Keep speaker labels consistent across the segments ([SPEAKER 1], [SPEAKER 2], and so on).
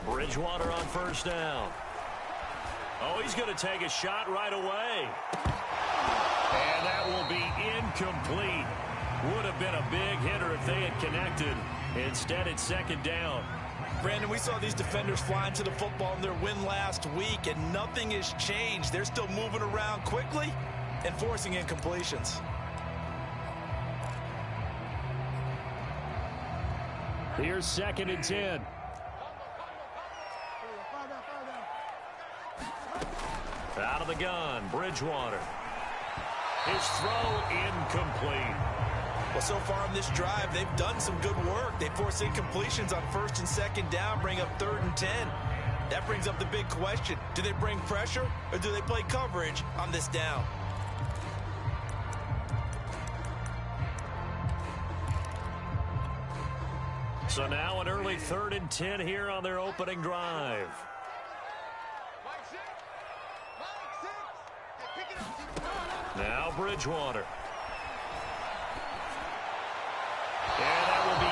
[SPEAKER 1] Bridgewater on first down. Oh, he's going to take a shot right away. And that will be incomplete. Would have been a big hitter if they had connected. Instead, it's second down.
[SPEAKER 2] Brandon, we saw these defenders flying to the football in their win last week, and nothing has changed. They're still moving around quickly and forcing incompletions.
[SPEAKER 1] Here's second and 10. Out of the gun, Bridgewater. His throw incomplete.
[SPEAKER 2] Well, so far in this drive, they've done some good work. They force incompletions on first and second down, bring up 3rd and 10. That brings up the big question. Do they bring pressure or do they play coverage on this down?
[SPEAKER 1] So now an early 3rd and 10 here on their opening drive. Now Bridgewater. And that will be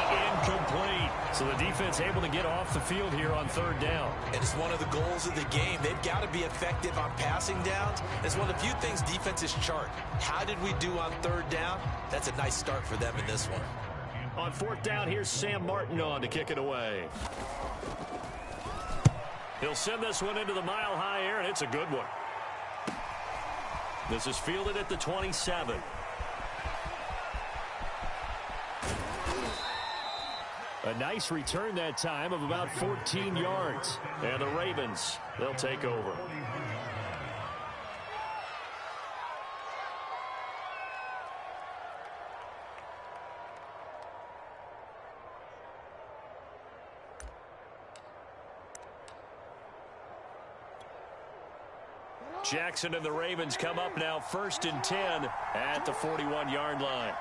[SPEAKER 1] incomplete. So the defense able to get off the field here on 3rd down.
[SPEAKER 2] And it's one of the goals of the game. They've got to be effective on passing downs. It's one of the few things defenses chart. How did we do on 3rd down? That's a nice start for them in this one.
[SPEAKER 1] On 4th down, here's Sam Martin on to kick it away. He'll send this one into the mile-high air, and it's a good one. This is fielded at the 27. A nice return that time of about 14 yards. And the Ravens, they'll take over. Jackson and the Ravens come up now 1st and 10 at the 41-yard line.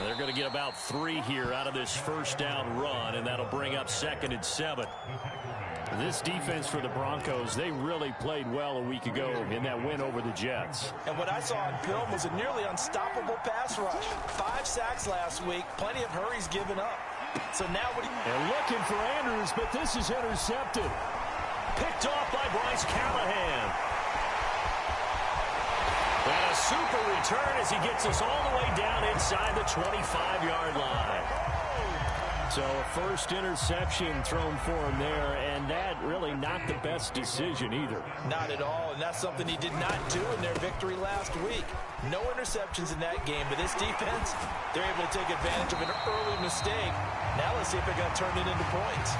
[SPEAKER 1] They're going to get about 3 here out of this first down run, and that'll bring up 2nd and 7. This defense for the Broncos, they really played well a week ago in that win over the Jets.
[SPEAKER 2] And what I saw on film was a nearly unstoppable pass rush. 5 sacks last week, plenty of hurries given up. So now what?
[SPEAKER 1] And looking for Andrews, but this is intercepted. Picked off by Bryce Callahan. And a super return as he gets us all the way down inside the 25-yard line. So a first interception thrown for him there, and that really not the best decision either.
[SPEAKER 2] Not at all, and that's something he did not do in their victory last week. No interceptions in that game, but this defense, they're able to take advantage of an early mistake. Now let's see if they're going to turn it into points.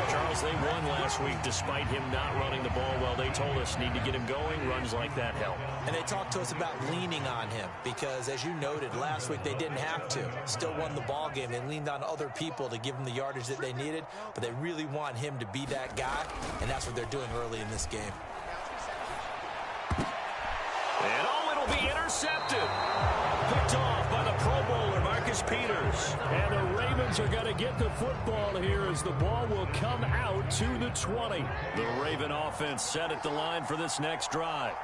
[SPEAKER 1] Charles, they won last week despite him not running the ball well. They told us need to get him going. Runs like that help.
[SPEAKER 2] And they talked to us about leaning on him because, as you noted, last week they didn't have to. Still won the ball game. They leaned on other people to give them the yardage that they needed, but they really want him to be that guy, and that's what they're doing early in this game.
[SPEAKER 1] And it'll be intercepted. Picked off by the Pro Bowler, Marcus Peters. And the Ravens are going to get the football here as the ball will come out to the 20. The Raven offense set at the line for this next drive.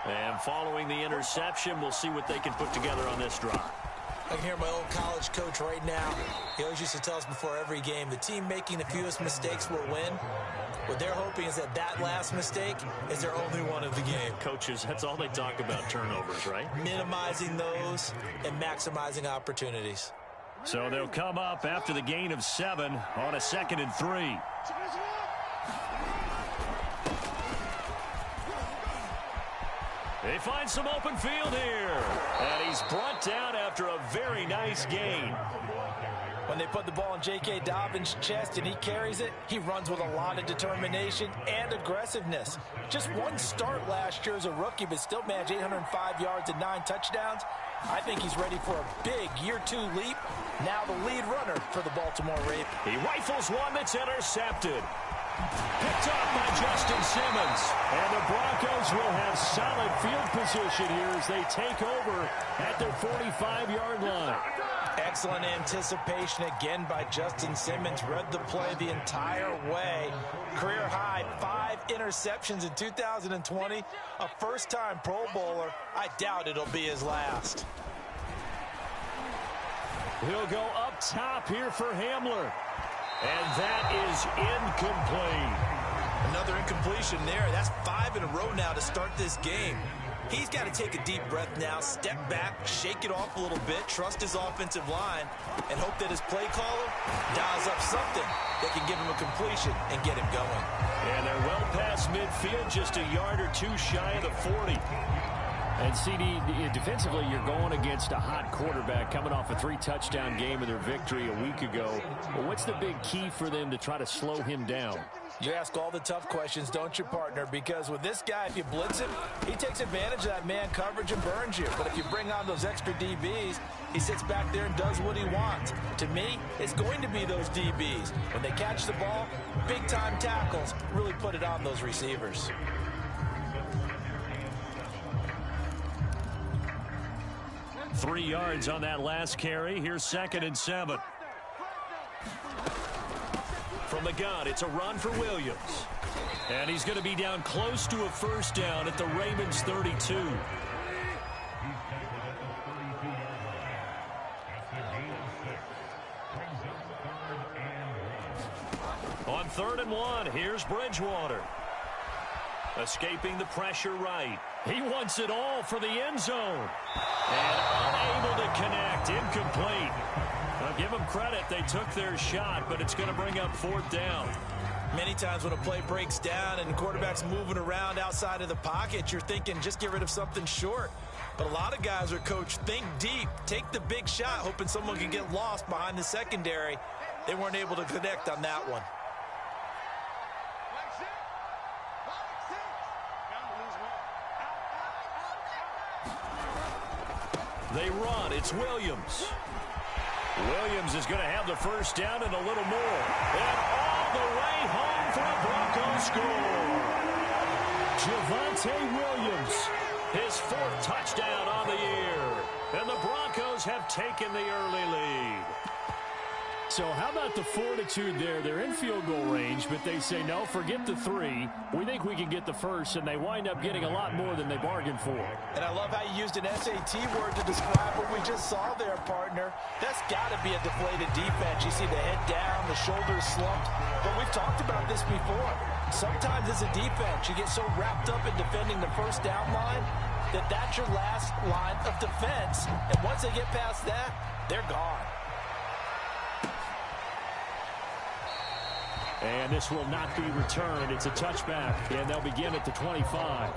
[SPEAKER 1] And following the interception, we'll see what they can put together on this drive.
[SPEAKER 2] I can hear my old college coach right now. He always used to tell us before every game, the team making the fewest mistakes will win. What they're hoping is that last mistake is their only one of the game.
[SPEAKER 1] Coaches, that's all they talk about, turnovers, right?
[SPEAKER 2] Minimizing those and maximizing opportunities.
[SPEAKER 1] So they'll come up after the gain of 7 on a 2nd and 3. They find some open field here. And he's brought down after a very nice gain.
[SPEAKER 2] When they put the ball in J.K. Dobbins' chest and he carries it, he runs with a lot of determination and aggressiveness. Just one start last year as a rookie, but still managed 805 yards and 9 touchdowns. I think he's ready for a big year 2 leap. Now the lead runner for the Baltimore Ravens.
[SPEAKER 1] He rifles one that's intercepted. Picked off by Justin Simmons. And the Broncos will have solid field position here as they take over at their 45-yard line.
[SPEAKER 2] Excellent anticipation again by Justin Simmons. Read the play the entire way. Career high 5 interceptions in 2020. A first-time Pro Bowler. I doubt it'll be his last.
[SPEAKER 1] He'll go up top here for Hamler. And that is incomplete.
[SPEAKER 2] Another incompletion there. That's 5 in a row now to start this game. He's got to take a deep breath now, step back, shake it off a little bit, trust his offensive line, and hope that his play caller dials up something that can give him a completion and get him going.
[SPEAKER 1] And they're well past midfield, just a yard or two shy of the 40. And CD, defensively, you're going against a hot quarterback coming off a 3-touchdown game of their victory a week ago. Well, what's the big key for them to try to slow him down?
[SPEAKER 2] You ask all the tough questions, don't you, partner? Because with this guy, if you blitz him, he takes advantage of that man coverage and burns you. But if you bring on those extra DBs, he sits back there and does what he wants. To me, it's going to be those DBs. When they catch the ball, big-time tackles really put it on those receivers.
[SPEAKER 1] Three yards on that last carry. Here's 2nd and 7. From the gun, it's a run for Williams. And he's going to be down close to a first down at the Ravens 32. On 3rd and 1, here's Bridgewater. Escaping the pressure right. He wants it all for the end zone. And unable to connect. Incomplete. I'll give them credit. They took their shot, but it's going to bring up 4th down.
[SPEAKER 2] Many times when a play breaks down and the quarterback's moving around outside of the pocket, you're thinking just get rid of something short. But a lot of guys are coached, think deep, take the big shot, hoping someone can get lost behind the secondary. They weren't able to connect on that one.
[SPEAKER 1] They run. It's Williams. Williams is going to have the first down and a little more. And all the way home for a Broncos score. Javonte Williams, his 4th touchdown on the year. And the Broncos have taken the early lead. So how about the fortitude there? They're in field goal range, but they say, no, forget the 3. We think we can get the first, and they wind up getting a lot more than they bargained for.
[SPEAKER 2] And I love how you used an SAT word to describe what we just saw there, partner. That's got to be a deflated defense. You see the head down, the shoulders slumped. But we've talked about this before. Sometimes as a defense, you get so wrapped up in defending the first down line that that's your last line of defense. And once they get past that, they're gone.
[SPEAKER 1] And this will not be returned. It's a touchback, and they'll begin at the 25.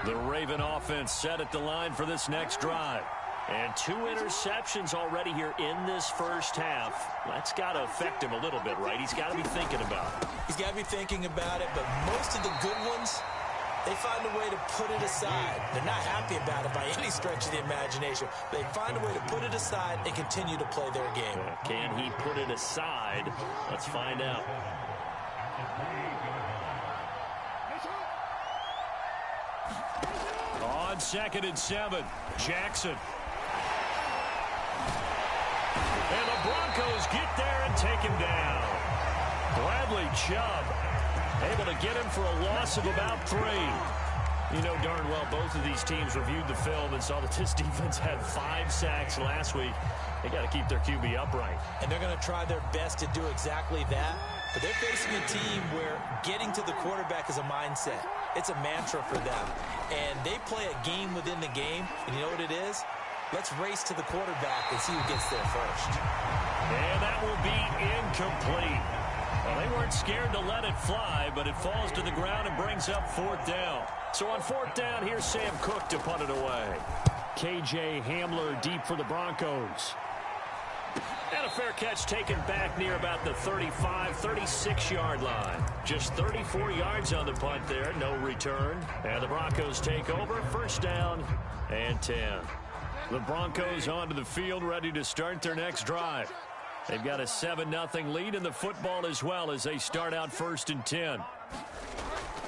[SPEAKER 1] The Raven offense set at the line for this next drive. And 2 interceptions already here in this first half. That's got to affect him a little bit, right? He's got to be thinking about it.
[SPEAKER 2] He's got to be thinking about it, but most of the good ones, they find a way to put it aside. They're not happy about it by any stretch of the imagination. They find a way to put it aside and continue to play their game.
[SPEAKER 1] Can he put it aside? Let's find out. On 2nd and 7, Jackson. And the Broncos get there and take him down. Bradley Chubb able to get him for a loss of about 3. You know darn well both of these teams reviewed the film and saw that this defense had 5 sacks last week. They got to keep their QB upright.
[SPEAKER 2] And they're going to try their best to do exactly that. But they're facing a team where getting to the quarterback is a mindset. It's a mantra for them. And they play a game within the game. And you know what it is? Let's race to the quarterback and see who gets there first.
[SPEAKER 1] And that will be incomplete. Well, they weren't scared to let it fly, but it falls to the ground and brings up 4th down. So on 4th down, here's Sam Cook to punt it away. KJ Hamler deep for the Broncos. And a fair catch taken back near about the 35, 36-yard line. Just 34 yards on the punt there, no return. And the Broncos take over, first down and 10. The Broncos onto the field, ready to start their next drive. They've got a 7-0 lead in the football as well as they start out 1st and 10.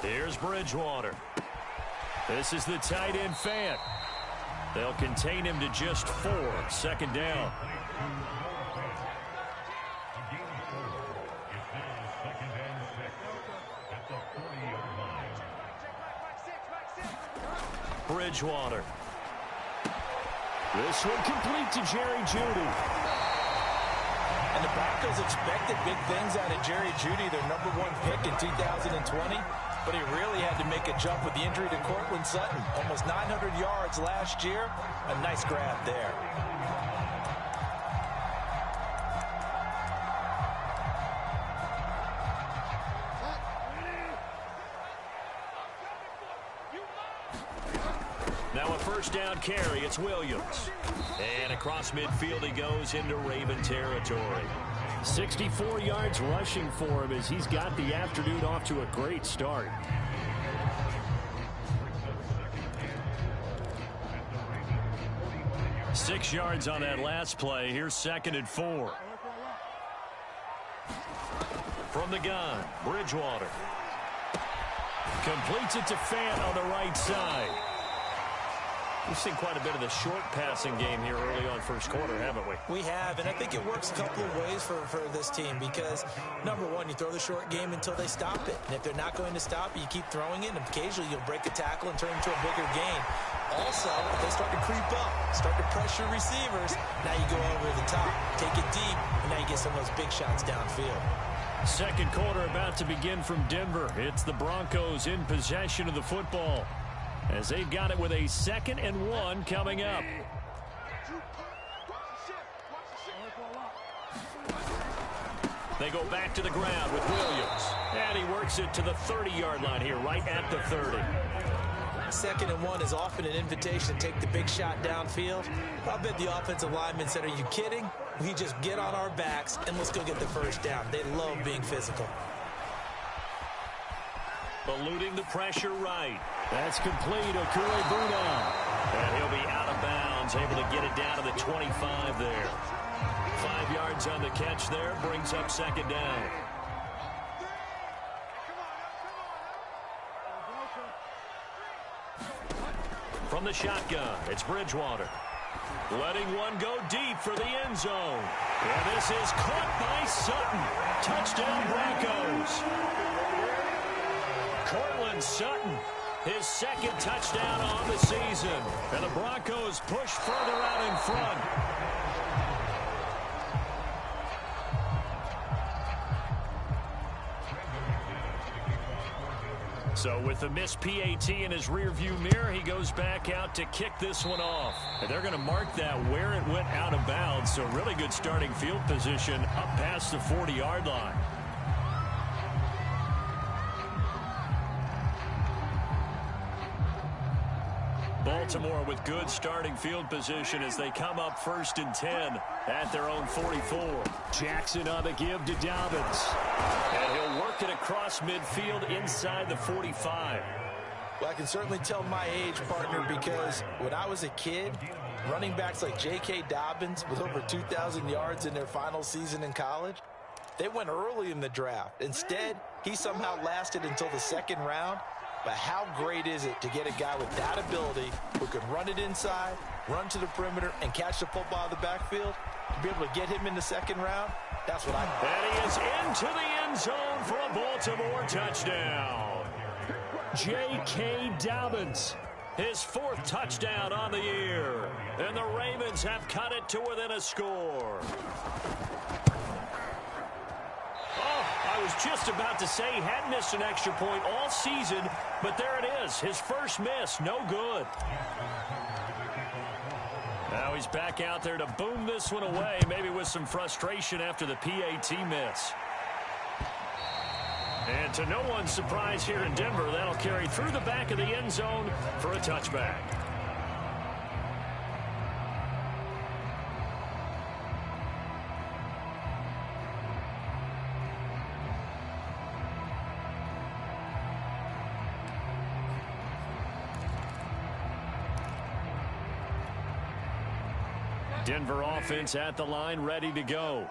[SPEAKER 1] Here's Bridgewater. This is the tight end Fant. They'll contain him to just 4. 2nd down. Bridgewater. This one complete to Jerry Jeudy.
[SPEAKER 2] And the Broncos expected big things out of Jerry Jeudy, their #1 pick in 2020. But he really had to make a jump with the injury to Cortland Sutton. Almost 900 yards last year. A nice grab there.
[SPEAKER 1] Now a 1st down carry. It's Williams. And across midfield he goes into Raven territory. 64 yards rushing for him as he's got the afternoon off to a great start. Six yards on that last play. Here's 2nd and 4. From the gun, Bridgewater. Completes it to Fant on the right side. We've seen quite a bit of the short passing game here early on 1st quarter, haven't we?
[SPEAKER 2] We have, and I think it works a couple of ways for this team because, #1, you throw the short game until they stop it. And if they're not going to stop it, you keep throwing it, and occasionally you'll break a tackle and turn it into a bigger gain. Also, if they start to creep up, start to pressure receivers, now you go over the top, take it deep, and now you get some of those big shots downfield.
[SPEAKER 1] 2nd quarter about to begin from Denver. It's the Broncos in possession of the football, as they've got it with a 2nd and 1 coming up. They go back to the ground with Williams. And he works it to the 30-yard line here, right at the 30.
[SPEAKER 2] 2nd and 1 is often an invitation to take the big shot downfield. I bet the offensive linemen said, are you kidding? We just get on our backs and let's go get the 1st down. They love being physical.
[SPEAKER 1] Eluding the pressure right. That's complete. Okure-Buna. And he'll be out of bounds, able to get it down to the 25 there. 5 yards on the catch there, brings up 2nd down. From the shotgun, it's Bridgewater. Letting one go deep for the end zone. And this is caught by Sutton. Touchdown Broncos. Cortland Sutton, his 2nd touchdown on the season. And the Broncos push further out in front. So with the missed PAT in his rearview mirror, he goes back out to kick this one off. And they're going to mark that where it went out of bounds. So really good starting field position up past the 40-yard line. Baltimore with good starting field position as they come up 1st and 10 at their own 44. Jackson on the give to Dobbins. And he'll work it across midfield inside the 45.
[SPEAKER 2] Well, I can certainly tell my age, partner, because when I was a kid, running backs like J.K. Dobbins with over 2,000 yards in their final season in college, they went early in the draft. Instead, he somehow lasted until the 2nd round. But how great is it to get a guy with that ability who can run it inside, run to the perimeter, and catch the football in the backfield? To be able to get him in the 2nd round, that's what I think.
[SPEAKER 1] And he is into the end zone for a Baltimore touchdown. J.K. Dobbins, his 4th touchdown on the year. And the Ravens have cut it to within a score. I was just about to say he hadn't missed an extra point all season, but there it is. His first miss, no good. Now he's back out there to boom this one away, maybe with some frustration after the PAT miss. And to no one's surprise here in Denver, that'll carry through the back of the end zone for a touchback. Denver offense at the line, ready to go.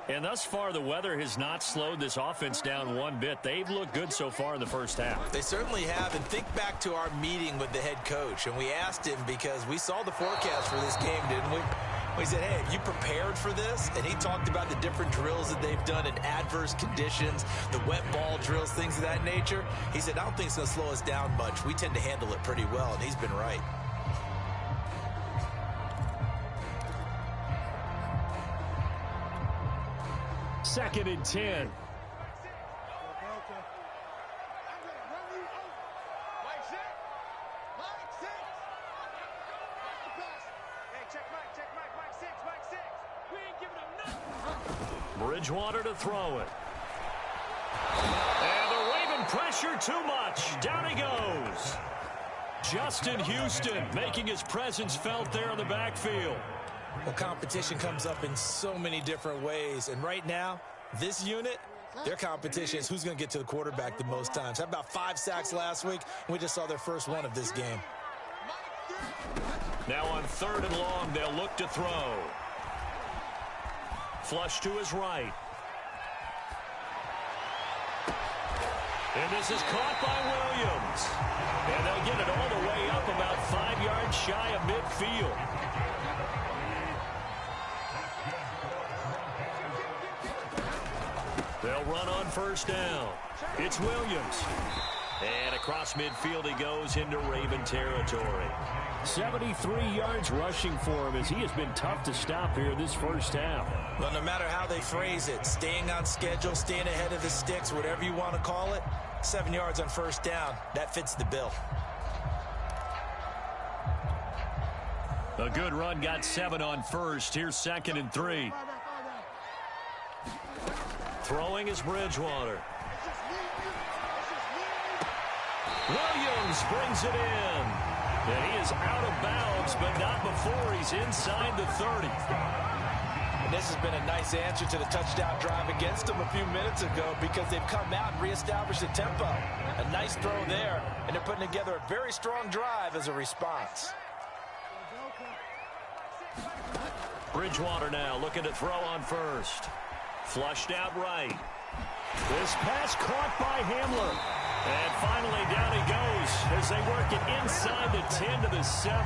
[SPEAKER 1] And thus far, the weather has not slowed this offense down one bit. They've looked good so far in the first half.
[SPEAKER 2] They certainly have. And think back to our meeting with the head coach. And we asked him because we saw the forecast for this game, didn't we? We said, hey, have you prepared for this? And he talked about the different drills that they've done in adverse conditions, the wet ball drills, things of that nature. He said, I don't think it's going to slow us down much. We tend to handle it pretty well, and he's been right.
[SPEAKER 1] Second and 10. Bridgewater to throw it. And the Raven pressure too much. Down he goes. Justin Houston making his presence felt there in the backfield.
[SPEAKER 2] Well, competition comes up in so many different ways. And right now, this unit, their competition is who's going to get to the quarterback the most times. Had about 5 sacks last week, and we just saw their first one of this game.
[SPEAKER 1] Now on 3rd and long, they'll look to throw. Flush to his right. And this is caught by Williams. And they'll get it all the way up about 5 yards shy of midfield. They'll run on 1st down. It's Williams. And across midfield he goes into Raven territory. 73 yards rushing for him as he has been tough to stop here this first half.
[SPEAKER 2] Well, no matter how they phrase it, staying on schedule, staying ahead of the sticks, whatever you want to call it, 7 yards on 1st down, that fits the bill.
[SPEAKER 1] A good run got 7 on 1st. Here's 2nd and 3. Throwing is Bridgewater. Williams brings it in. And he is out of bounds, but not before he's inside the 30.
[SPEAKER 2] And this has been a nice answer to the touchdown drive against them a few minutes ago because they've come out and reestablished the tempo. A nice throw there, and they're putting together a very strong drive as a response.
[SPEAKER 1] Bridgewater now looking to throw on 1st. Flushed out right. This pass caught by Hamler. And finally down he goes as they work it inside the 10 to the 7.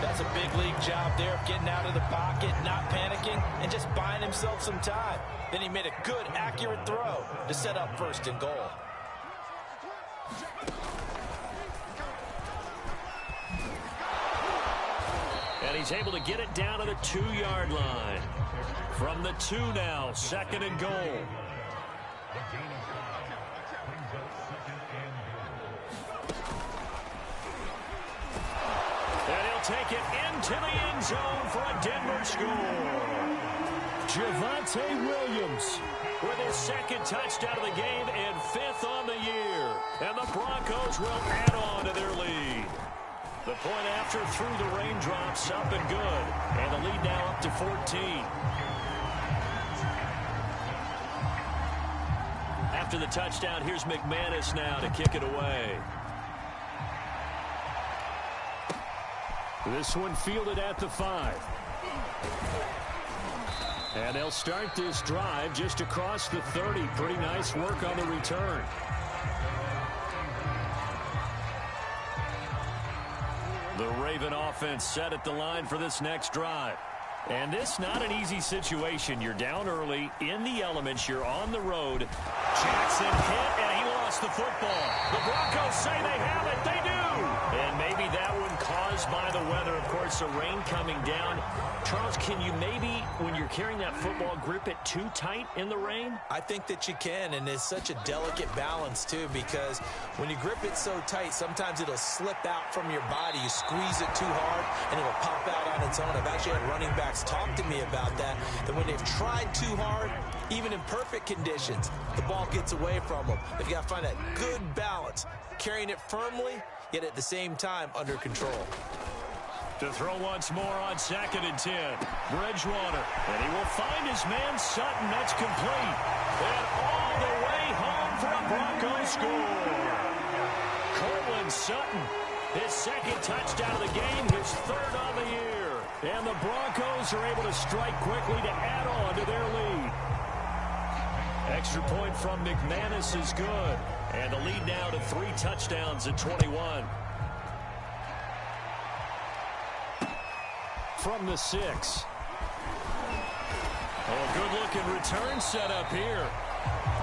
[SPEAKER 2] That's a big league job there of getting out of the pocket, not panicking, and just buying himself some time. Then he made a good, accurate throw to set up 1st and goal.
[SPEAKER 1] And he's able to get it down to the 2-yard line. From the 2 now, 2nd and goal. And he'll take it into the end zone for a Denver score. Javonte Williams with his 2nd touchdown of the game and 5th on the year. And the Broncos will add on to their lead. The point after through the raindrops up and good. And the lead now up to 14. After the touchdown, here's McManus now to kick it away. This one fielded at the 5. And they'll start this drive just across the 30. Pretty nice work on the return. The Raven offense set at the line for this next drive. And this not an easy situation. You're down early, in the elements, you're on the road. Jackson hit, and he lost the football. The Broncos say they have it. They do. And maybe that one caused by the weather. Of course, the rain coming down. Charles, can you maybe, when you're carrying that football, grip it too tight in the rain?
[SPEAKER 2] I think that you can, and it's such a delicate balance, too, because when you grip it so tight, sometimes it'll slip out from your body. You squeeze it too hard, and it'll pop out on its own. I've actually had running backs talk to me about that when they've tried too hard, even in perfect conditions, the ball gets away from them. They've got to find that good balance, carrying it firmly, yet at the same time under control.
[SPEAKER 1] To throw once more on 2nd and 10. Bridgewater. And he will find his man Sutton. That's complete. And all the way home for a Broncos score. Cortland Sutton. His 2nd touchdown of the game. His 3rd on the year. And the Broncos are able to strike quickly to add on to their lead. Extra point from McManus is good. And the lead now to 3 touchdowns at 21. From the 6. Oh, good-looking return set up here.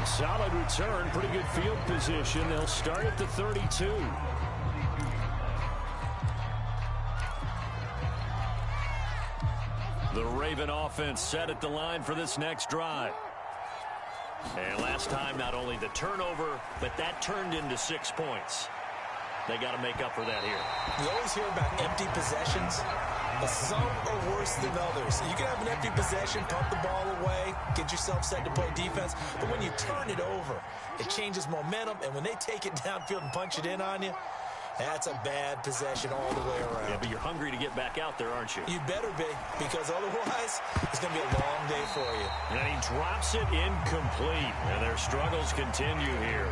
[SPEAKER 1] Solid return, pretty good field position. They'll start at the 32. The Raven offense set at the line for this next drive. And last time, not only the turnover, but that turned into 6 points. They got to make up for that here.
[SPEAKER 2] You always hear about empty possessions, but some are worse than others. You can have an empty possession, pump the ball away, get yourself set to play defense, but when you turn it over, it changes momentum, and when they take it downfield and punch it in on you, that's a bad possession all the way around.
[SPEAKER 1] Yeah, but you're hungry to get back out there, aren't you?
[SPEAKER 2] You better be, because otherwise, it's going to be a long day for you.
[SPEAKER 1] And he drops it incomplete, and their struggles continue here.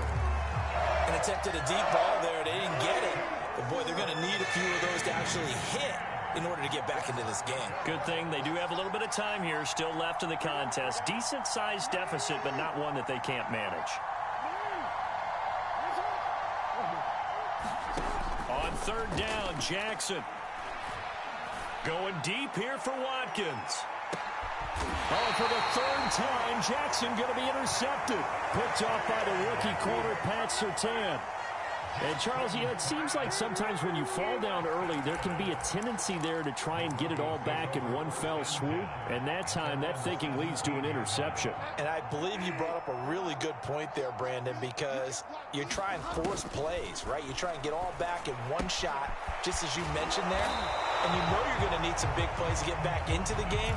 [SPEAKER 2] And attempted a deep ball there. They didn't get it. But, boy, they're going to need a few of those to actually hit in order to get back into this game.
[SPEAKER 1] Good thing they do have a little bit of time here still left in the contest. Decent-sized deficit, but not one that they can't manage. On third down, Jackson. Going deep here for Watkins. Oh, for the third time, Jackson going to be intercepted. Picked off by the rookie corner, Pat Surtain. And, Charles, it seems like sometimes when you fall down early, there can be a tendency there to try and get it all back in one fell swoop. And that time, that thinking leads to an interception.
[SPEAKER 2] And I believe you brought up a really good point there, Brandon, because you try and force plays, right? You try and get all back in one shot, just as you mentioned there. And you know you're going to need some big plays to get back into the game.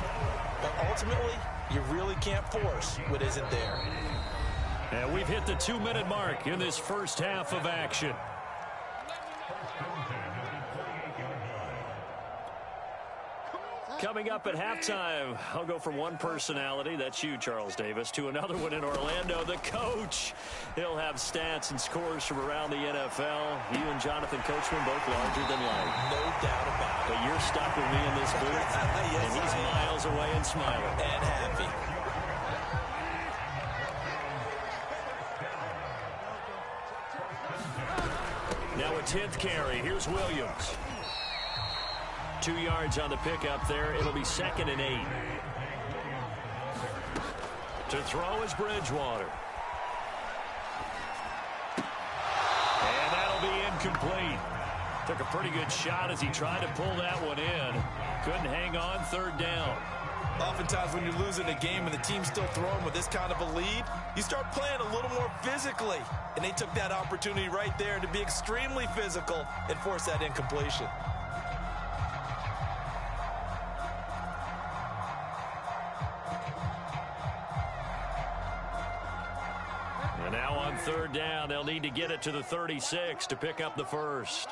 [SPEAKER 2] But ultimately, you really can't force what isn't there.
[SPEAKER 1] And we've hit the 2-minute mark in this first half of action. Coming up at halftime, I'll go from one personality, that's you, Charles Davis, to another one in Orlando, the coach. He'll have stats and scores from around the NFL. You and Jonathan Coachman both larger than life.
[SPEAKER 2] No doubt about it.
[SPEAKER 1] But you're stuck with me in this booth,
[SPEAKER 2] yes,
[SPEAKER 1] and he's miles away and smiling.
[SPEAKER 2] And happy.
[SPEAKER 1] Now a 10th carry. Here's Williams. 2 yards on the pickup there. It'll be 2nd and 8. To throw is Bridgewater. And that'll be incomplete. Took a pretty good shot as he tried to pull that one in. Couldn't hang on, third down.
[SPEAKER 2] Oftentimes when you're losing a game and the team's still throwing with this kind of a lead, you start playing a little more physically. And they took that opportunity right there to be extremely physical and force that incompletion.
[SPEAKER 1] And now on third down, they'll need to get it to the 36 to pick up the first.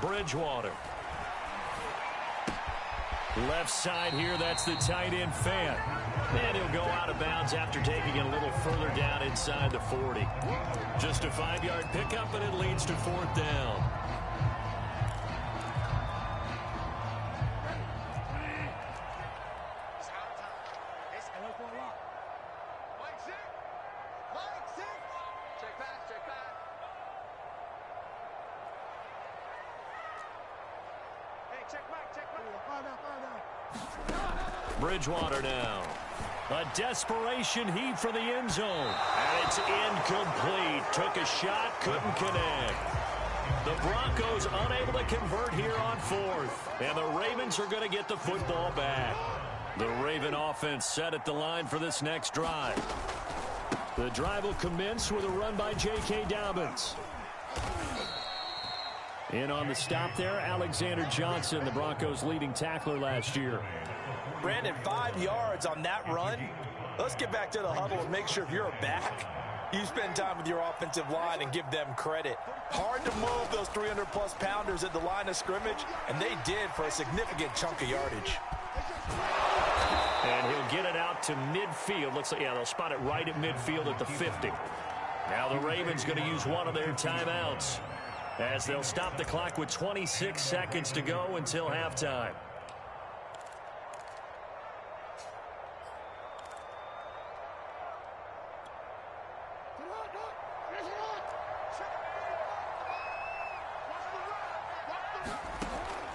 [SPEAKER 1] Bridgewater. Left side here, that's the tight end Fant. And he'll go out of bounds after taking it a little further down inside the 40. Just a 5-yard pickup, and it leads to 4th down. Bridgewater now. A desperation heave for the end zone. And it's incomplete. Took a shot, couldn't connect. The Broncos unable to convert here on 4th. And the Ravens are going to get the football back. The Raven offense set at the line for this next drive. The drive will commence with a run by J.K. Dobbins. In on the stop there, Alexander Johnson, the Broncos' leading tackler last year.
[SPEAKER 2] Brandon, 5 yards on that run. Let's get back to the huddle and make sure if you're a back, you spend time with your offensive line and give them credit. Hard to move those 300-plus pounders at the line of scrimmage, and they did for a significant chunk of yardage.
[SPEAKER 1] And he'll get it out to midfield. Looks like, yeah, they'll spot it right at midfield at the 50. Now the Ravens going to use one of their timeouts as they'll stop the clock with 26 seconds to go until halftime.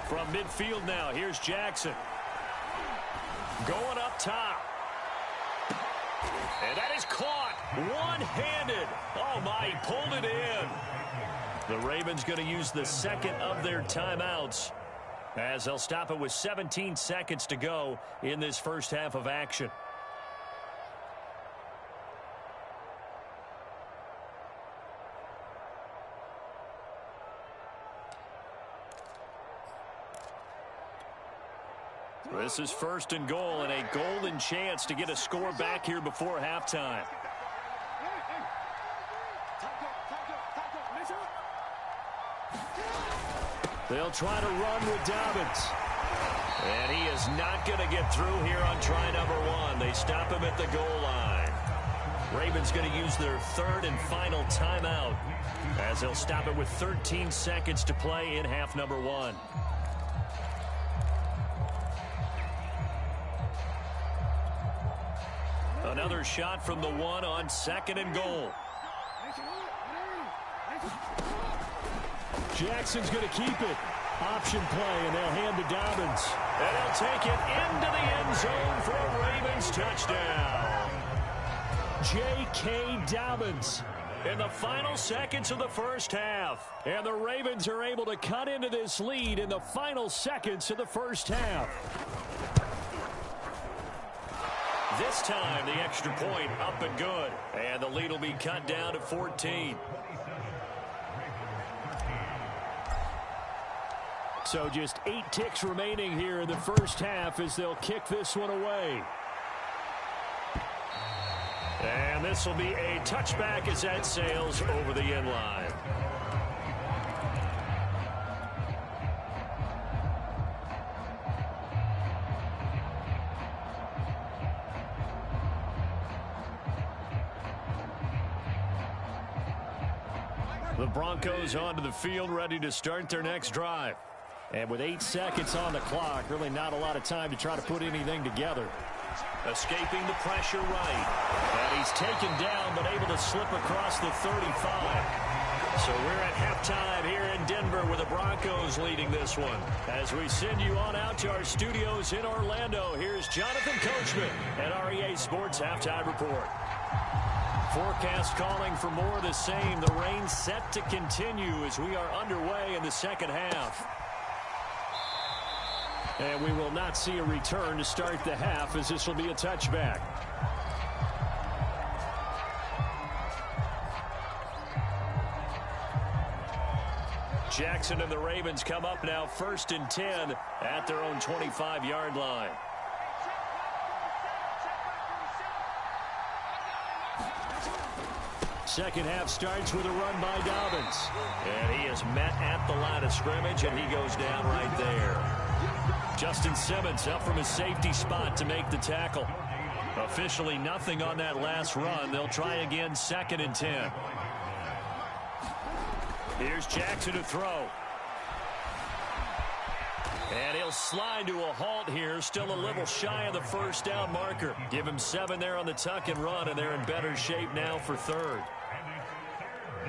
[SPEAKER 1] From midfield now, here's Jackson. Going up top. And that is caught one-handed. Oh, my, he pulled it in. The Ravens going to use the second of their timeouts as they'll stop it with 17 seconds to go in this first half of action. This is first and goal, and a golden chance to get a score back here before halftime. They'll try to run with Dobbins. And he is not going to get through here on try number one. They stop him at the goal line. Ravens going to use their third and final timeout as they'll stop it with 13 seconds to play in half number one. Another shot from the one on second and goal.
[SPEAKER 3] Jackson's going to keep it. Option play, and they'll hand to Dobbins.
[SPEAKER 1] And he'll take it into the end zone for a Ravens touchdown.
[SPEAKER 3] J.K. Dobbins.
[SPEAKER 1] In the final seconds of the first half.
[SPEAKER 3] And the Ravens are able to cut into this lead in the final seconds of the first half.
[SPEAKER 1] This time, the extra point up and good. And the lead will be cut down to 14.
[SPEAKER 3] So just 8 ticks remaining here in the first half as they'll kick this one away.
[SPEAKER 1] And this will be a touchback as that sails over the end line. The Broncos onto the field, ready to start their next drive.
[SPEAKER 3] And with 8 seconds on the clock, really not a lot of time to try to put anything together.
[SPEAKER 1] Escaping the pressure right. And he's taken down, but able to slip across the 35. So we're at halftime here in Denver with the Broncos leading this one. As we send you on out to our studios in Orlando, here's Jonathan Coachman at REA Sports Halftime Report. Forecast calling for more of the same. The rain set to continue as we are underway in the second half.
[SPEAKER 3] And we will not see a return to start the half as this will be a touchback.
[SPEAKER 1] Jackson and the Ravens come up now 1st and 10 at their own 25-yard line.
[SPEAKER 3] Second half starts with a run by Dobbins.
[SPEAKER 1] And he is met at the line of scrimmage, and he goes down right there. Justin Simmons up from his safety spot to make the tackle. Officially nothing on that last run. They'll try again 2nd and 10. Here's Jackson to throw. And he'll slide to a halt here. Still a little shy of the first down marker. Give him 7 there on the tuck and run, and they're in better shape now for 3rd.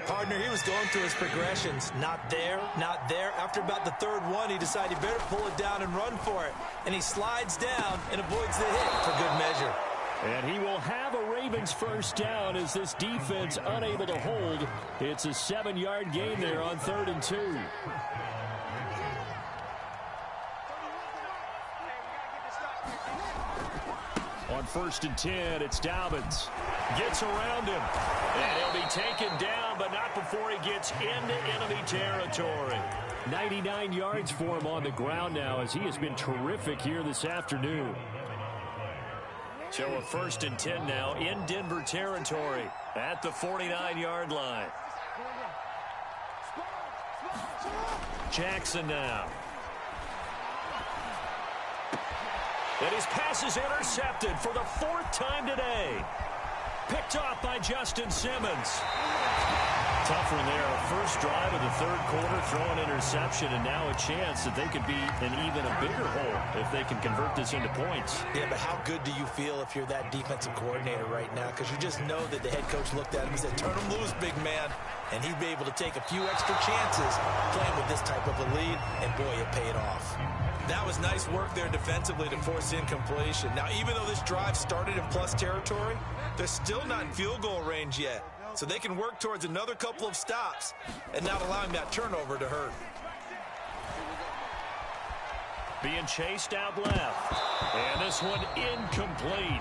[SPEAKER 2] Partner, he was going through his progressions. Not there, not there. After about the 3rd one, he decided he better pull it down and run for it. And he slides down and avoids the hit for good measure.
[SPEAKER 3] And he will have a Ravens first down as this defense unable to hold. It's a 7-yard gain there on 3rd and 2. On 1st and 10, it's Dobbins. Gets around him.
[SPEAKER 1] And he'll be taken down, but not before he gets into enemy territory.
[SPEAKER 3] 99 yards for him on the ground now as he has been terrific here this afternoon.
[SPEAKER 1] So a 1st and 10 now in Denver territory at the 49-yard line. Jackson now. And his pass is intercepted for the 4th time today. Picked off by Justin Simmons.
[SPEAKER 3] Tough one there. First drive of the third quarter, throwing interception, and now a chance that they could be in even a bigger hole if they can convert this into points.
[SPEAKER 2] Yeah, but how good do you feel if you're that defensive coordinator right now? Because you just know that the head coach looked at him and said, turn him loose, big man. And he'd be able to take a few extra chances playing with this type of a lead, and boy, it paid off. That was nice work there defensively to force incompletion. Now, even though this drive started in plus territory, they're still not in field goal range yet. So they can work towards another couple of stops and not allowing that turnover to hurt.
[SPEAKER 3] Being chased out left. And this one incomplete.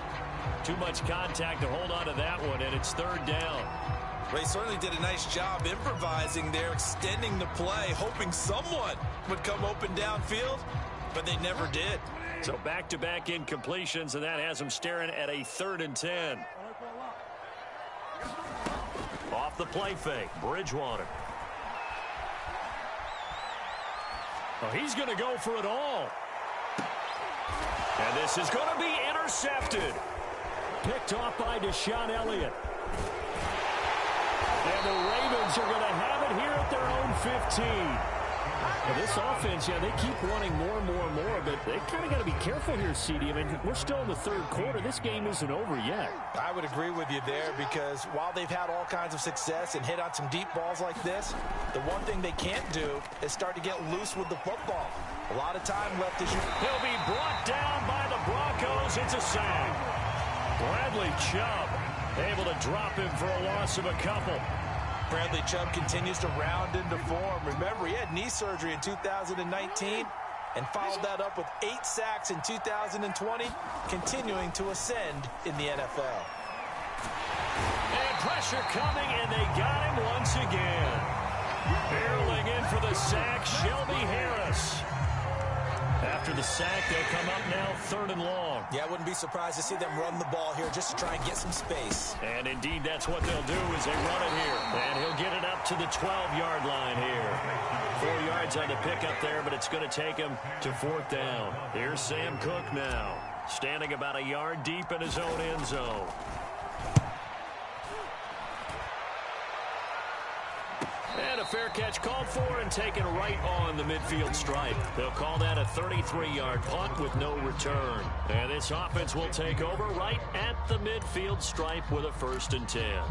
[SPEAKER 3] Too much contact to hold on to that one, and it's third down.
[SPEAKER 2] Well, he certainly did a nice job improvising there, extending the play, hoping someone would come open downfield, but they never did.
[SPEAKER 3] So back-to-back incompletions, and that has them staring at a 3rd and 10. Off the play fake, Bridgewater. Oh, he's going to go for it all. And this is going to be intercepted. Picked off by Deshaun Elliott. And the Ravens are going to have it here at their own 15. Well, this offense, yeah, they keep wanting more and more and more, but they kind of got to be careful here, CD. I mean, we're still in the third quarter. This game isn't over yet.
[SPEAKER 2] I would agree with you there, because while they've had all kinds of success and hit on some deep balls like this, the one thing they can't do is start to get loose with the football. A lot of time left as you...
[SPEAKER 3] He'll be brought down by the Broncos. It's a sack. Bradley Chubb able to drop him for a loss of a couple.
[SPEAKER 2] Bradley Chubb continues to round into form. Remember, he had knee surgery in 2019 and followed that up with 8 sacks in 2020, continuing to ascend in the NFL.
[SPEAKER 3] And pressure coming, and they got him once again. Barreling in for the sack, Shelby Harris. After the sack, they'll come up now 3rd and long.
[SPEAKER 2] Yeah, I wouldn't be surprised to see them run the ball here just to try and get some space.
[SPEAKER 3] And indeed, that's what they'll do is they run it here. And he'll get it up to the 12-yard line here. 4 yards on the pickup there, but it's going to take him to 4th down. Here's Sam Cook now, standing about a yard deep in his own end zone. And a fair catch called for and taken right on the midfield stripe. They'll call that a 33-yard punt with no return. And this offense will take over right at the midfield stripe with a 1st and 10.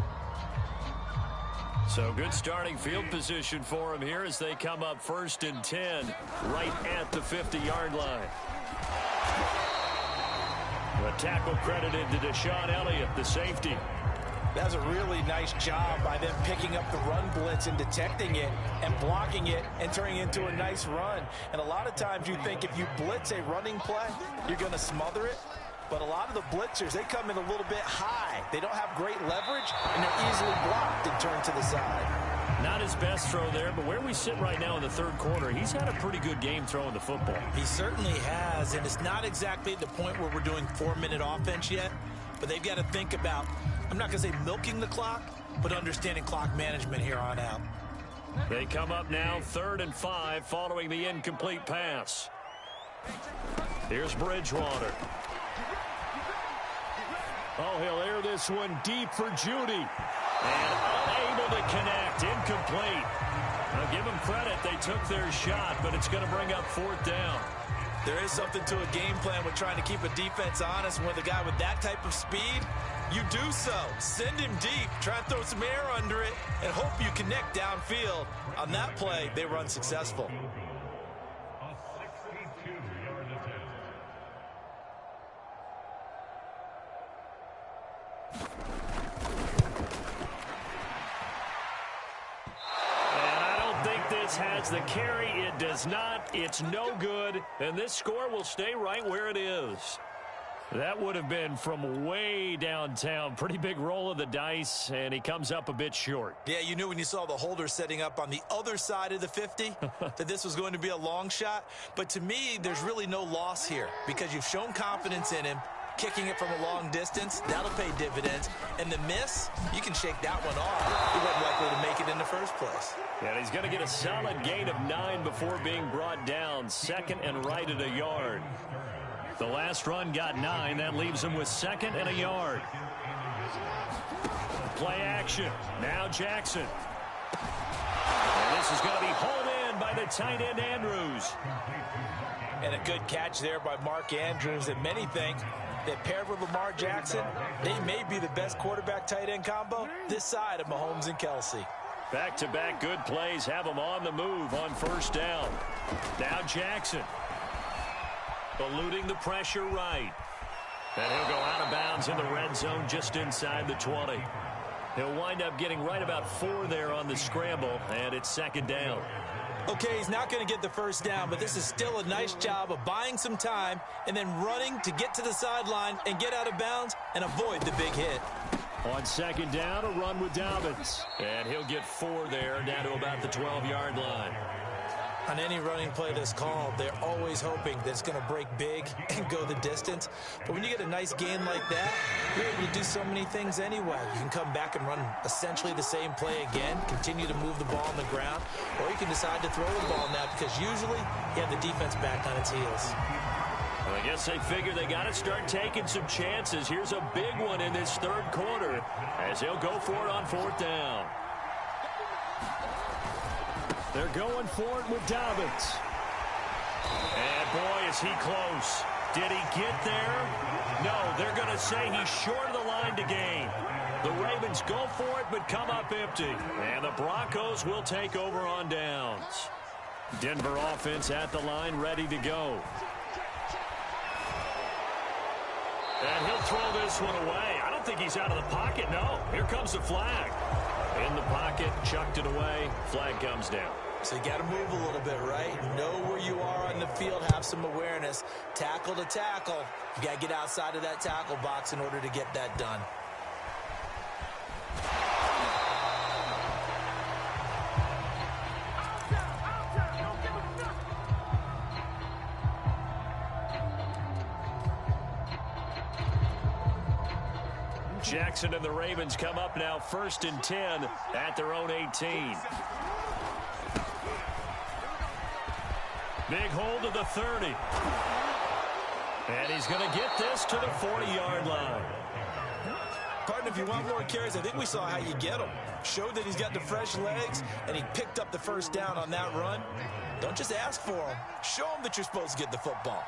[SPEAKER 3] So good starting field position for them here as they come up 1st and 10 right at the 50-yard line. A tackle credited to Deshaun Elliott, the safety.
[SPEAKER 2] That was a really nice job by them picking up the run blitz and detecting it and blocking it and turning it into a nice run. And a lot of times you think if you blitz a running play, you're going to smother it. But a lot of the blitzers, they come in a little bit high. They don't have great leverage, and they're easily blocked and turned to the side.
[SPEAKER 3] Not his best throw there, but where we sit right now in the third quarter, he's had a pretty good game throwing the football.
[SPEAKER 2] He certainly has, and it's not exactly at the point where we're doing 4-minute offense yet, but they've got to think about, I'm not going to say milking the clock, but understanding clock management here on out.
[SPEAKER 3] They come up now 3rd and 5 following the incomplete pass. Here's Bridgewater. Oh, he'll air this one deep for Judy. And unable to connect. Incomplete. Now give them credit. They took their shot, but it's going to bring up 4th down.
[SPEAKER 2] There is something to a game plan with trying to keep a defense honest. When with a guy with that type of speed, you do so. Send him deep. Try and throw some air under it and hope you connect downfield. On that play, they were unsuccessful.
[SPEAKER 3] Has the carry. It does not. It's no good. And this score will stay right where it is. That would have been from way downtown. Pretty big roll of the dice, and he comes up a bit short.
[SPEAKER 2] Yeah, you knew when you saw the holder setting up on the other side of the 50 that this was going to be a long shot. But to me, there's really no loss here because you've shown confidence in him. Kicking it from a long distance, that'll pay dividends. And the miss, you can shake that one off. He wasn't likely to make it in the first place.
[SPEAKER 3] And he's going to get a solid gain of 9 before being brought down. 2nd and right at a yard. The last run got 9. That leaves him with 2nd and a yard. Play action. Now Jackson. is going to be hauled in by the tight end, Andrews.
[SPEAKER 2] And a good catch there by Mark Andrews. And many think that paired with Lamar Jackson, they may be the best quarterback-tight end combo this side of Mahomes and Kelsey.
[SPEAKER 3] Back-to-back good plays have him on the move on first down. Now Jackson. Eluding the pressure right. And he'll go out of bounds in the red zone just inside the 20. He'll wind up getting right about 4 there on the scramble, and it's second down.
[SPEAKER 2] Okay, he's not going to get the first down, but this is still a nice job of buying some time and then running to get to the sideline and get out of bounds and avoid the big hit.
[SPEAKER 3] On second down, a run with Dobbins. And he'll get 4 there, down to about the 12-yard line.
[SPEAKER 2] On any running play that's called, they're always hoping that it's going to break big and go the distance. But when you get a nice gain like that, you're able to do so many things anyway. You can come back and run essentially the same play again, continue to move the ball on the ground, or you can decide to throw the ball now because usually you have the defense back on its heels.
[SPEAKER 3] Well, I guess they figure they got to start taking some chances. Here's a big one in this third quarter as he'll go for it on fourth down. They're going for it with Dobbins. And boy, is he close. Did he get there? No, they're going to say he's short of the line to gain. The Ravens go for it, but come up empty. And the Broncos will take over on downs. Denver offense at the line, ready to go. And he'll throw this one away. I don't think he's out of the pocket, no. Here comes the flag. In the pocket, chucked it away. Flag comes down.
[SPEAKER 2] So you got to move a little bit, right? Know where you are on the field, have some awareness. Tackle to tackle. You got to get outside of that tackle box in order to get that done.
[SPEAKER 3] Jackson and the Ravens come up now 1st and 10 at their own 18. Big hold of the 30. And he's going to get this to the 40-yard line.
[SPEAKER 2] Pardon, if you want more carries, I think we saw how you get them. Showed that he's got the fresh legs, and he picked up the first down on that run. Don't just ask for them. Show them that you're supposed to get the football.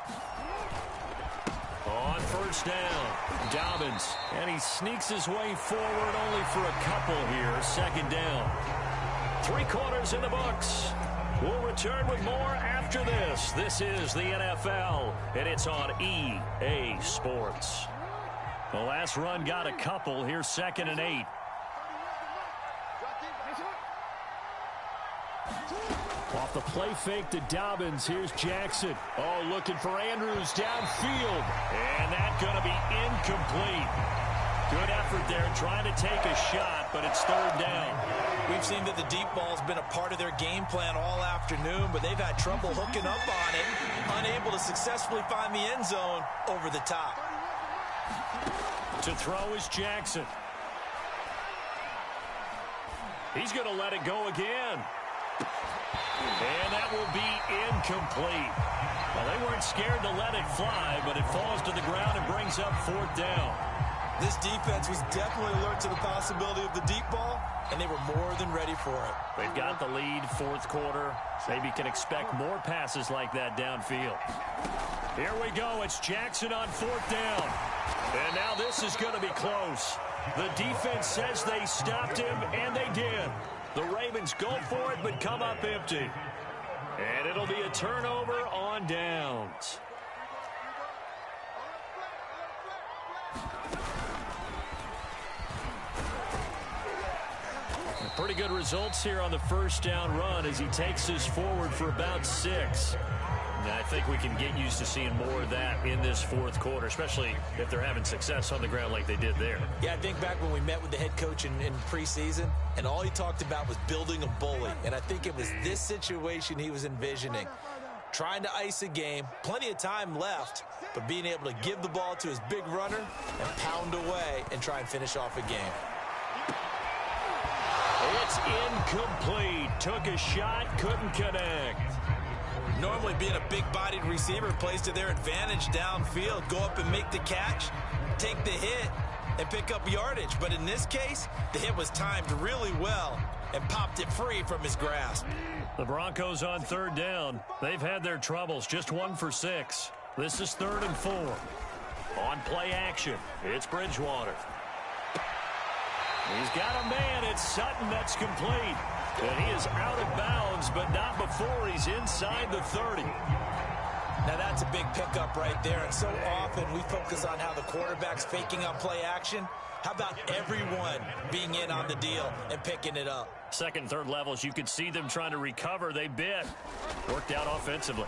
[SPEAKER 3] On first down, Dobbins. And he sneaks his way forward only for a couple here. Second down. 3 quarters in the books. We'll return with more after this. This is the NFL, and it's on EA Sports. The last run got a couple. Here's 2nd and 8. Off the play fake to Dobbins. Here's Jackson. Oh, looking for Andrews downfield. And that's going to be incomplete. Good effort there, trying to take a shot, but it's 3rd down.
[SPEAKER 2] We've seen that the deep ball's been a part of their game plan all afternoon, but they've had trouble hooking up on it, unable to successfully find the end zone over the top.
[SPEAKER 3] To throw is Jackson. He's going to let it go again. And that will be incomplete. Well, they weren't scared to let it fly, but it falls to the ground and brings up 4th down.
[SPEAKER 2] This defense was definitely alert to the possibility of the deep ball, and they were more than ready for it.
[SPEAKER 3] They've got the lead, 4th quarter. Maybe can expect more passes like that downfield. Here we go. It's Jackson on 4th down. And now this is going to be close. The defense says they stopped him, and they did. The Ravens go for it, but come up empty. And it'll be a turnover on downs. Pretty good results here on the first down run as he takes us forward for about 6. And I think we can get used to seeing more of that in this 4th quarter, especially if they're having success on the ground like they did there.
[SPEAKER 2] Yeah, I think back when we met with the head coach in preseason, and all he talked about was building a bully. And I think it was this situation he was envisioning. Trying to ice a game, plenty of time left, but being able to give the ball to his big runner and pound away and try and finish off a game.
[SPEAKER 3] It's incomplete. Took a shot, couldn't connect.
[SPEAKER 2] Normally being a big-bodied receiver plays to their advantage downfield. Go up and make the catch, take the hit, and pick up yardage. But in this case, the hit was timed really well and popped it free from his grasp.
[SPEAKER 3] The Broncos on third down. They've had their troubles, just 1 for 6. This is 3rd and 4. On play action, it's Bridgewater. He's got a man. It's Sutton that's complete. And he is out of bounds, but not before he's inside the 30.
[SPEAKER 2] Now that's a big pickup right there. And so often we focus on how the quarterback's faking on play action. How about everyone being in on the deal and picking it up?
[SPEAKER 3] Second, third levels, you could see them trying to recover. They bit. Worked out offensively.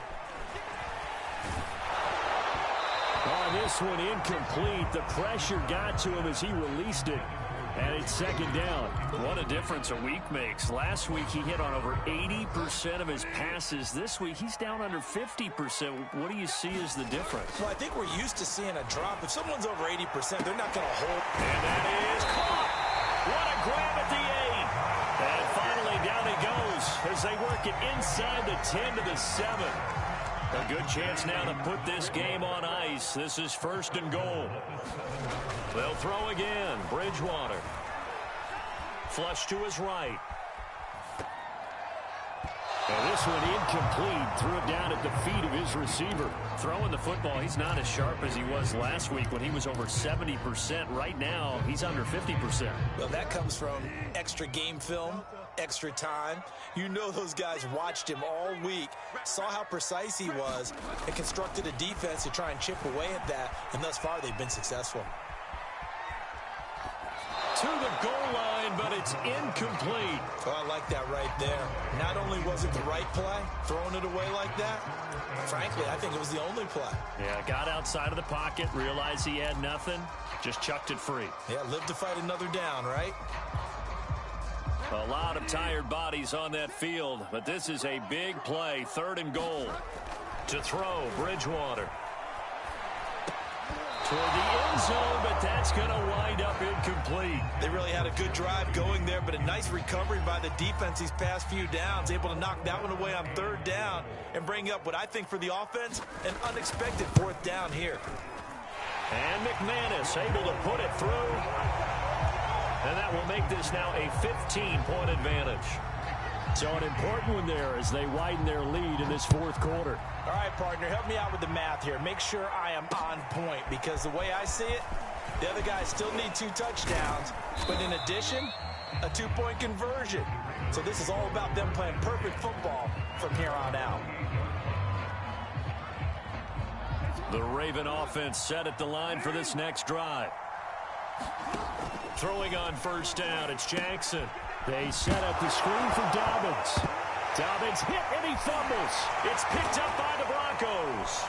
[SPEAKER 1] This one incomplete. The pressure got to him as he released it. And it's 2nd down.
[SPEAKER 3] What a difference a week makes. Last week he hit on over 80% of his passes. This week he's down under 50%. What do you see as the difference?
[SPEAKER 2] Well, I think we're used to seeing a drop. If someone's over 80%, they're not going to hold.
[SPEAKER 3] And that is caught. What a grab at the 8. And finally down he goes as they work it inside the 10 to the 7. A good chance now to put this game on ice. This is 1st and goal. They'll throw again. Bridgewater. Flush to his right.
[SPEAKER 1] And this one incomplete. Threw it down at the feet of his receiver.
[SPEAKER 3] Throwing the football, he's not as sharp as he was last week when he was over 70%. Right now, he's under 50%.
[SPEAKER 2] Well, that comes from extra game film, extra time. You know those guys watched him all week, saw how precise he was, and constructed a defense to try and chip away at that. And thus far, they've been successful.
[SPEAKER 1] To the goal line, but it's incomplete.
[SPEAKER 2] Oh, I like that right there. Not only was it the right play, throwing it away like that, frankly, I think it was the only play.
[SPEAKER 3] Yeah, got outside of the pocket, realized he had nothing, just chucked it free.
[SPEAKER 2] Yeah, live to fight another down, right?
[SPEAKER 3] A lot of tired bodies on that field, but this is a big play. 3rd and goal. To throw, Bridgewater. Toward the end zone, but that's going to wind up incomplete.
[SPEAKER 2] They really had a good drive going there, but a nice recovery by the defense these past few downs, able to knock that one away on 3rd down and bring up what I think for the offense, an unexpected 4th down here.
[SPEAKER 3] And McManus able to put it through. And that will make this now a 15-point advantage.
[SPEAKER 1] So an important one there as they widen their lead in this 4th quarter.
[SPEAKER 2] All right, partner, help me out with the math here. Make sure I am on point because the way I see it, the other guys still need 2 touchdowns, but in addition, a 2-point conversion. So this is all about them playing perfect football from here on out.
[SPEAKER 3] The Raven offense set at the line for this next drive. Throwing on 1st down, it's Jackson.
[SPEAKER 1] They set up the screen for Dobbins. Dobbins hit and he fumbles.
[SPEAKER 3] It's picked up by the Broncos.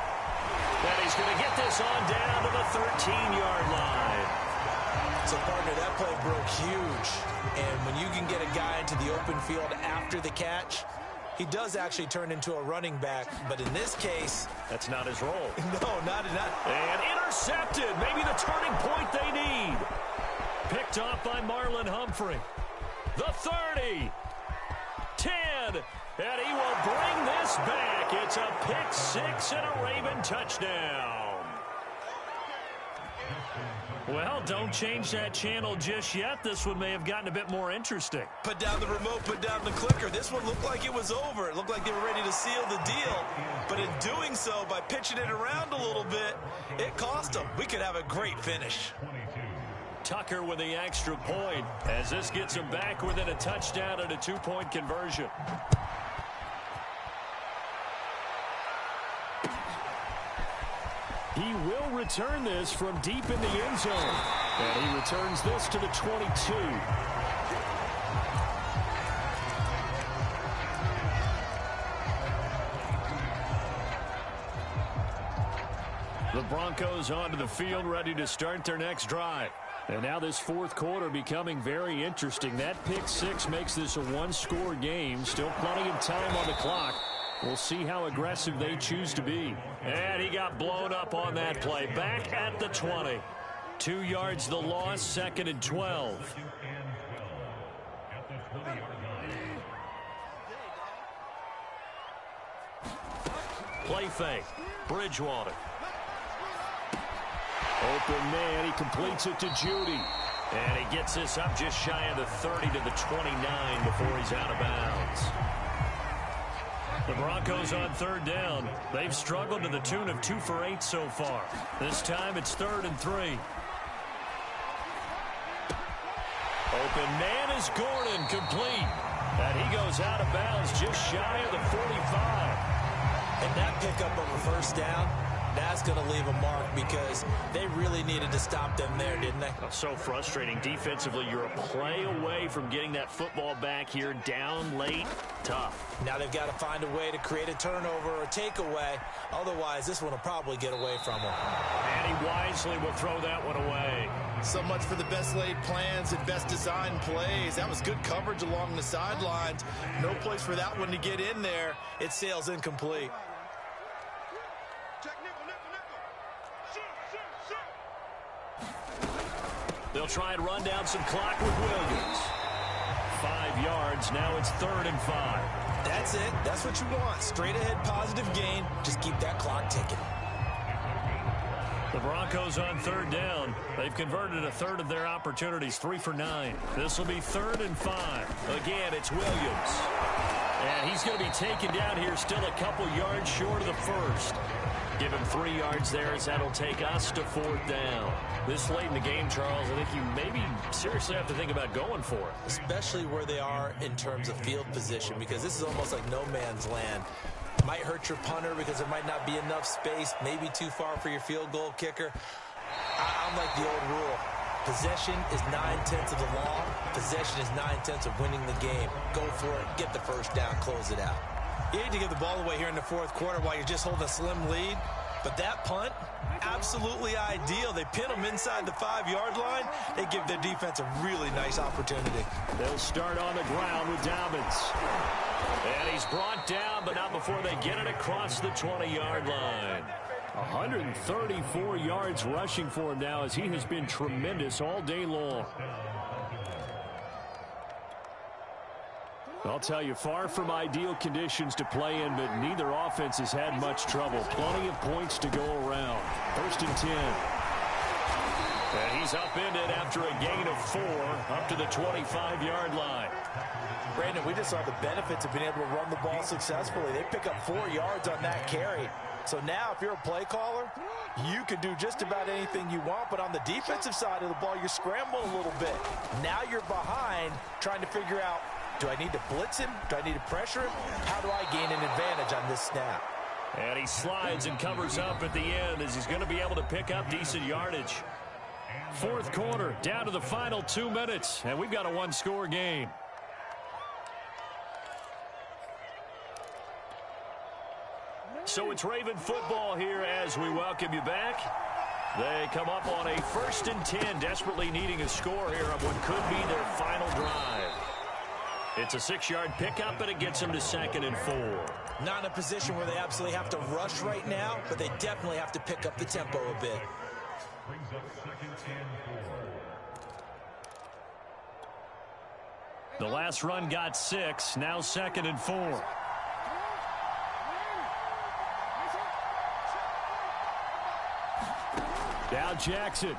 [SPEAKER 3] And he's going to get this on down to the 13-yard line.
[SPEAKER 2] So, partner, that play broke huge. And when you can get a guy into the open field after the catch, he does actually turn into a running back. But in this case,
[SPEAKER 3] that's not his role.
[SPEAKER 2] No, not.
[SPEAKER 3] And intercepted. Maybe the turning point they need. Picked off by Marlon Humphrey. The 30. 10. And he will bring this back. It's a pick 6 and a Raven touchdown. Well, don't change that channel just yet. This one may have gotten a bit more interesting.
[SPEAKER 2] Put down the remote, put down the clicker. This one looked like it was over. It looked like they were ready to seal the deal. But in doing so, by pitching it around a little bit, it cost them. We could have a great finish.
[SPEAKER 3] Tucker with the extra point as this gets him back within a touchdown and a 2-point conversion.
[SPEAKER 1] He will return this from deep in the end zone. And he returns this to the 22.
[SPEAKER 3] The Broncos onto the field ready to start their next drive.
[SPEAKER 1] And now this 4th quarter becoming very interesting. That pick 6 makes this a 1-score game. Still plenty of time on the clock. We'll see how aggressive they choose to be.
[SPEAKER 3] And he got blown up on that play. Back at the 20. 2 yards the loss, 2nd and 12. Play fake. Bridgewater. Open man, he completes it to Judy. And he gets this up just shy of the 30 to the 29 before he's out of bounds. The Broncos on third down. They've struggled to the tune of 2 for 8 so far. This time it's 3rd and 3. Open man is Gordon, complete. And he goes out of bounds just shy of the 45.
[SPEAKER 2] And that pickup of a first down, that's going to leave a mark because they really needed to stop them there, didn't they?
[SPEAKER 3] Oh, so frustrating. Defensively, you're a play away from getting that football back here. Down late, tough.
[SPEAKER 2] Now they've got to find a way to create a turnover or a takeaway. Otherwise, this one will probably get away from them.
[SPEAKER 3] And he wisely will throw that one away.
[SPEAKER 4] So much for the best laid plans and best designed plays. That was good coverage along the sidelines. No place for that one to get in there. It sails incomplete.
[SPEAKER 3] They'll try and run down some clock with Williams. 5 yards. Now it's 3rd and 5.
[SPEAKER 2] That's it. That's what you want. Straight ahead positive gain. Just keep that clock ticking.
[SPEAKER 3] The Broncos on third down. They've converted a third of their opportunities, 3 for 9. This will be 3rd and 5. Again, it's Williams. And he's going to be taken down here still a couple yards short of the first. Give him 3 yards there as that'll take us to 4th down. This late in the game, Charles, I think you maybe seriously have to think about going for it.
[SPEAKER 2] Especially where they are in terms of field position, because this is almost like no man's land. Might hurt your punter because there might not be enough space, maybe too far for your field goal kicker. I'm like the old rule. Possession is 9/10 of the law. Possession is 9/10 of winning the game. Go for it. Get the first down. Close it out.
[SPEAKER 4] You need to give the ball away here in the 4th quarter while you're just holding a slim lead. But that punt, absolutely ideal. They pin them inside the 5-yard line. They give their defense a really nice opportunity.
[SPEAKER 3] They'll start on the ground with Dobbins. And he's brought down, but not before they get it across the 20-yard line. 134 yards rushing for him now as he has been tremendous all day long. I'll tell you, far from ideal conditions to play in, but neither offense has had much trouble. Plenty of points to go around. 1st and 10. And he's upended after a gain of 4 up to the 25-yard line.
[SPEAKER 2] Brandon, we just saw the benefits of being able to run the ball successfully. They pick up 4 yards on that carry. So now if you're a play caller, you can do just about anything you want. But on the defensive side of the ball, you're scrambling a little bit. Now you're behind trying to figure out, do I need to blitz him? Do I need to pressure him? How do I gain an advantage on this snap?
[SPEAKER 3] And he slides and covers up at the end as he's going to be able to pick up decent yardage. 4th quarter, down to the final 2 minutes, and we've got a 1-score game. So it's Raven football here as we welcome you back. They come up on a 1st and 10, desperately needing a score here on what could be their final drive. It's a 6-yard pickup, and it gets them to 2nd and 4.
[SPEAKER 2] Not in a position where they absolutely have to rush right now, but they definitely have to pick up the tempo a bit.
[SPEAKER 3] The last run got 6, now 2nd and 4. Now Jackson.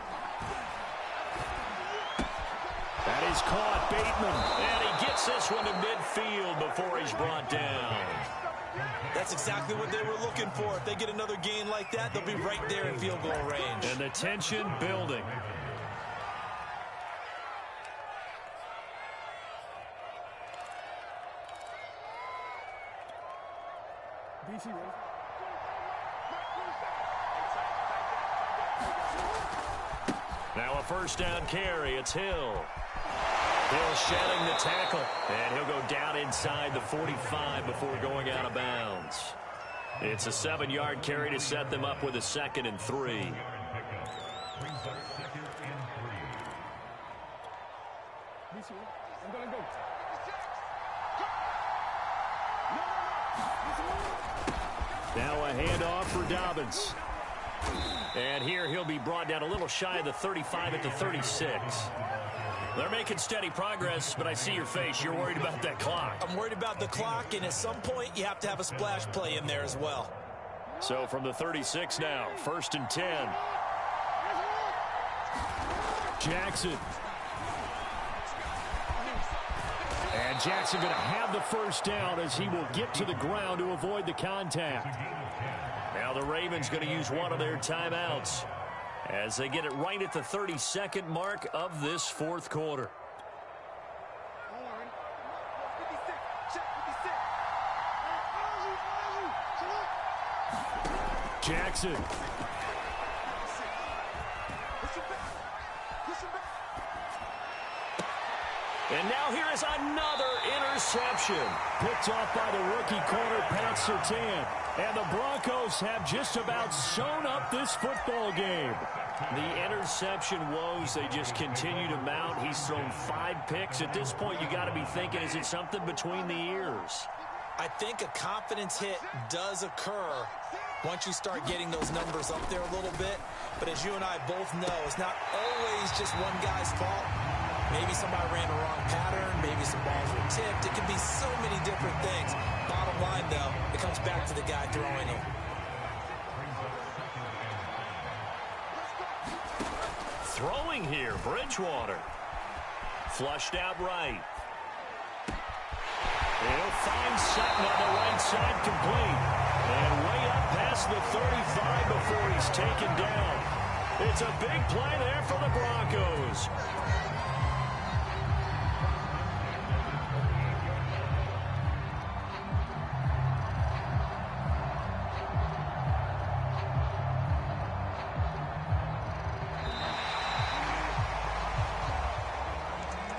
[SPEAKER 3] That is caught, Bateman. And he gets this one to midfield before he's brought down.
[SPEAKER 2] That's exactly what they were looking for. If they get another gain like that, they'll be right there in field goal range.
[SPEAKER 3] And the tension building. Now a 1st down carry. It's Hill. Hill shedding the tackle. And he'll go down inside the 45 before going out of bounds. It's a 7-yard carry to set them up with a 2nd and 3. Now a handoff for Dobbins. And here he'll be brought down a little shy of the 35 at the 36. They're making steady progress, but I see your face. You're worried about that clock.
[SPEAKER 2] I'm worried about the clock, and at some point you have to have a splash play in there as well.
[SPEAKER 3] So from the 36 now, 1st and 10.
[SPEAKER 1] Jackson. And Jackson going to have the first down as he will get to the ground to avoid the contact.
[SPEAKER 3] Now the Ravens going to use one of their timeouts as they get it right at the 32nd mark of this fourth quarter.
[SPEAKER 1] Jackson.
[SPEAKER 3] And now here is another interception.
[SPEAKER 1] Picked off by the rookie corner, Pat Surtain. And the Broncos have just about sewn up this football game.
[SPEAKER 3] The interception woes, they just continue to mount. He's thrown 5 picks. At this point, you got to be thinking, is it something between the ears?
[SPEAKER 2] I think a confidence hit does occur once you start getting those numbers up there a little bit. But as you and I both know, it's not always just one guy's fault. Maybe somebody ran the wrong pattern. Maybe some balls were tipped. It can be so many different things. Bottom line, though, it comes back to the guy throwing them.
[SPEAKER 3] Throwing here, Bridgewater. Flushed out right. He'll find Sutton on the right side, complete. And way up past the 35 before he's taken down. It's a big play there for the Broncos.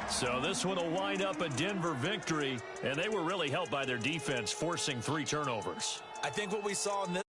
[SPEAKER 3] So this one will wind up a Denver victory, and they were really helped by their defense forcing 3 turnovers.
[SPEAKER 2] I think what we saw in this